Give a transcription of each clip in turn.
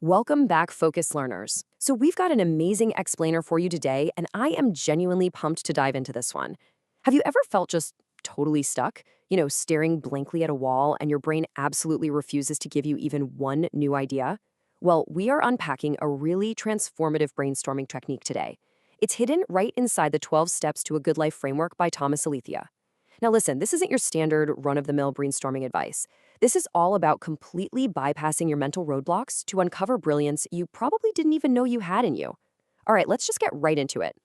Welcome back, Focus Learners. So, we've got an amazing explainer for you today, and I am genuinely pumped to dive into this one. Have you ever felt just totally stuck? Staring blankly at a wall, and your brain absolutely refuses to give you even one new idea? Well, we are unpacking a really transformative brainstorming technique today. It's hidden right inside the 12 Steps to a Good Life framework by Thomas Alethea. Now, listen, this isn't your standard run of the mill brainstorming advice. This is all about completely bypassing your mental roadblocks to uncover brilliance you probably didn't even know you had in you. All right, let's just get right into it.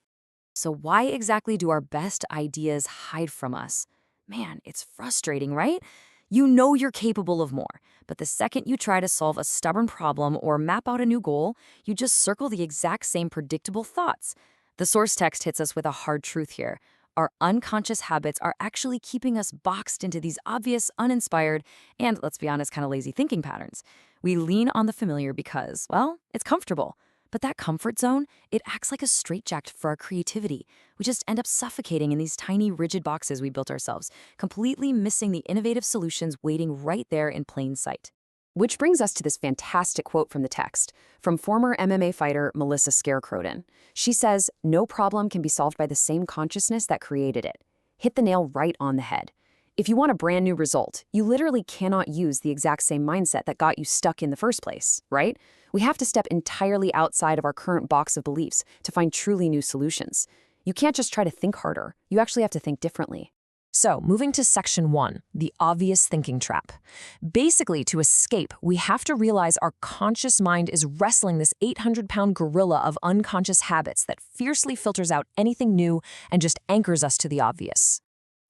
So, why exactly do our best ideas hide from us? Man, it's frustrating, right? You know you're capable of more, but the second you try to solve a stubborn problem or map out a new goal, you just circle the exact same predictable thoughts. The source text hits us with a hard truth here. Our unconscious habits are actually keeping us boxed into these obvious, uninspired, and let's be honest, kind of lazy thinking patterns. We lean on the familiar because, well, it's comfortable. But that comfort zone, it acts like a straitjacket for our creativity. We just end up suffocating in these tiny, rigid boxes we built ourselves, completely missing the innovative solutions waiting right there in plain sight. Which brings us to this fantastic quote from the text, from former MMA fighter Melissa Scarecrowden. She says, "No problem can be solved by the same consciousness that created it." Hit the nail right on the head. If you want a brand new result, you literally cannot use the exact same mindset that got you stuck in the first place, right? We have to step entirely outside of our current box of beliefs to find truly new solutions. You can't just try to think harder. You actually have to think differently. So, moving to section 1, the obvious thinking trap. Basically, to escape, we have to realize our conscious mind is wrestling this 800-pound gorilla of unconscious habits that fiercely filters out anything new and just anchors us to the obvious.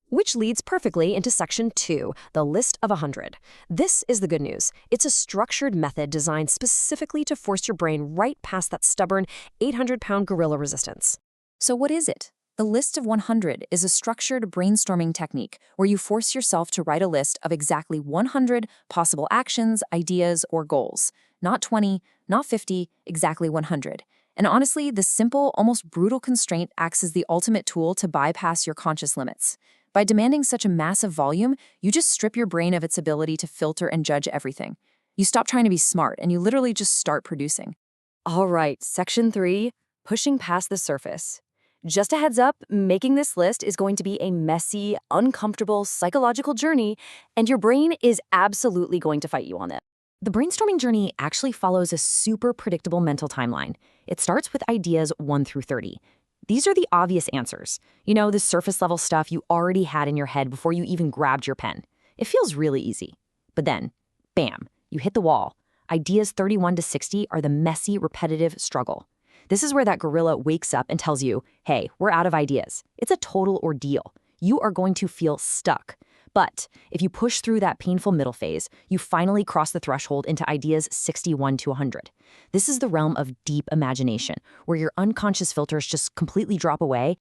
Which leads perfectly into section 2, the list of 100. This is the good news. It's a structured method designed specifically to force your brain right past that stubborn 800-pound gorilla resistance. So what is it? The list of 100 is a structured brainstorming technique where you force yourself to write a list of exactly 100 possible actions, ideas, or goals. Not 20, not 50, exactly 100. And honestly, this simple, almost brutal constraint acts as the ultimate tool to bypass your conscious limits. By demanding such a massive volume, you just strip your brain of its ability to filter and judge everything. You stop trying to be smart, and you literally just start producing. All right, section 3, pushing past the surface. Just a heads up, making this list is going to be a messy, uncomfortable, psychological journey, and your brain is absolutely going to fight you on it. The brainstorming journey actually follows a super predictable mental timeline. It starts with ideas 1 through 30. These are the obvious answers. The surface level stuff you already had in your head before you even grabbed your pen. It feels really easy. But then, bam, you hit the wall. Ideas 31 to 60 are the messy, repetitive struggle. This is where that gorilla wakes up and tells you, hey, we're out of ideas. It's a total ordeal. You are going to feel stuck. But if you push through that painful middle phase, you finally cross the threshold into ideas 61 to 100. This is the realm of deep imagination, where your unconscious filters just completely drop away.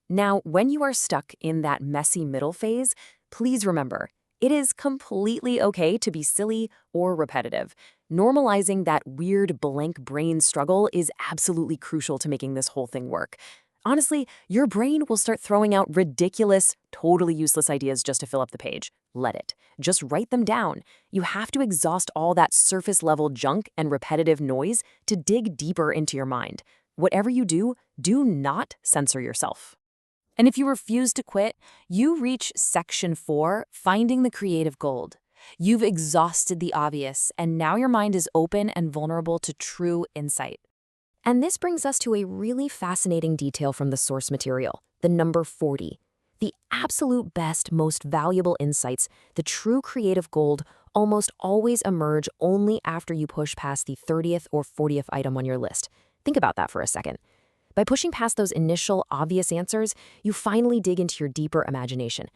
Now, when you are stuck in that messy middle phase, please remember, it is completely okay to be silly or repetitive. Normalizing that weird blank brain struggle is absolutely crucial to making this whole thing work. Honestly, your brain will start throwing out ridiculous, totally useless ideas just to fill up the page. Let it. Just write them down. You have to exhaust all that surface-level junk and repetitive noise to dig deeper into your mind. Whatever you do, do not censor yourself. And if you refuse to quit, you reach section 4, finding the creative gold. You've exhausted the obvious, and now your mind is open and vulnerable to true insight. And this brings us to a really fascinating detail from the source material, the number 40. The absolute best, most valuable insights, the true creative gold, almost always emerge only after you push past the 30th or 40th item on your list. Think about that for a second. By pushing past those initial, obvious answers, you finally dig into your deeper imagination.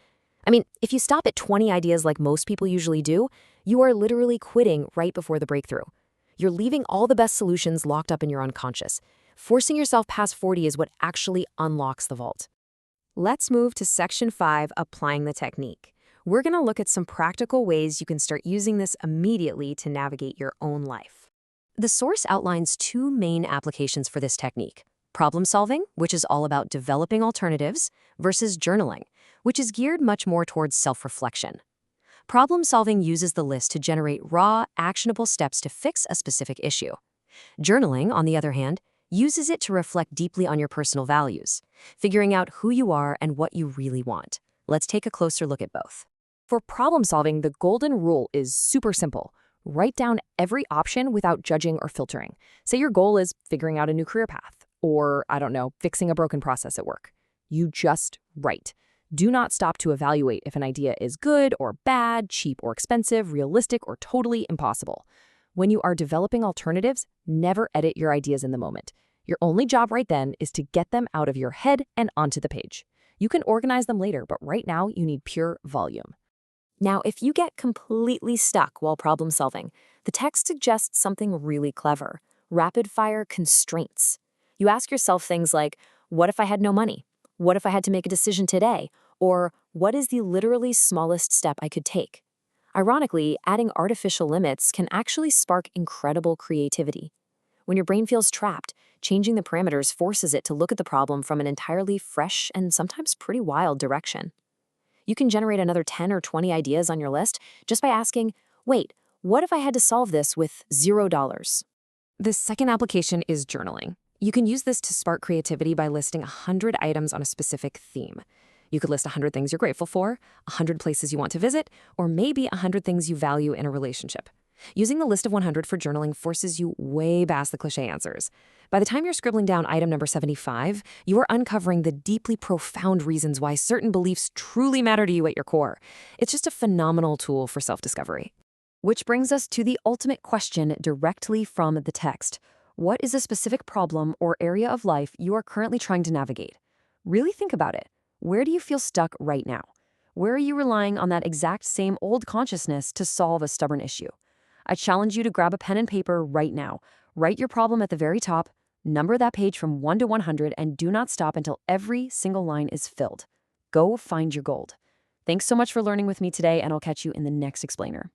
I mean, if you stop at 20 ideas like most people usually do, you are literally quitting right before the breakthrough. You're leaving all the best solutions locked up in your unconscious. Forcing yourself past 40 is what actually unlocks the vault. Let's move to section 5, applying the technique. We're going to look at some practical ways you can start using this immediately to navigate your own life. The source outlines 2 main applications for this technique: problem solving, which is all about developing alternatives, versus journaling, which is geared much more towards self-reflection. Problem solving uses the list to generate raw, actionable steps to fix a specific issue. Journaling, on the other hand, uses it to reflect deeply on your personal values, figuring out who you are and what you really want. Let's take a closer look at both. For problem solving, the golden rule is super simple. Write down every option without judging or filtering. Say your goal is figuring out a new career path, or, I don't know, fixing a broken process at work. You just write. Do not stop to evaluate if an idea is good or bad, cheap or expensive, realistic or totally impossible. When you are developing alternatives, never edit your ideas in the moment. Your only job right then is to get them out of your head and onto the page. You can organize them later, but right now you need pure volume. Now, if you get completely stuck while problem solving, the text suggests something really clever: rapid-fire constraints. You ask yourself things like, what if I had no money? What if I had to make a decision today? Or what is the literally smallest step I could take? Ironically, adding artificial limits can actually spark incredible creativity. When your brain feels trapped, changing the parameters forces it to look at the problem from an entirely fresh and sometimes pretty wild direction. You can generate another 10 or 20 ideas on your list just by asking, wait, what if I had to solve this with $0? The second application is journaling. You can use this to spark creativity by listing 100 items on a specific theme. You could list 100 things you're grateful for, 100 places you want to visit, or maybe 100 things you value in a relationship. Using the list of 100 for journaling forces you way past the cliché answers. By the time you're scribbling down item number 75, you are uncovering the deeply profound reasons why certain beliefs truly matter to you at your core. It's just a phenomenal tool for self-discovery. Which brings us to the ultimate question directly from the text. What is a specific problem or area of life you are currently trying to navigate? Really think about it. Where do you feel stuck right now? Where are you relying on that exact same old consciousness to solve a stubborn issue? I challenge you to grab a pen and paper right now. Write your problem at the very top, number that page from 1 to 100, and do not stop until every single line is filled. Go find your gold. Thanks so much for learning with me today, and I'll catch you in the next explainer.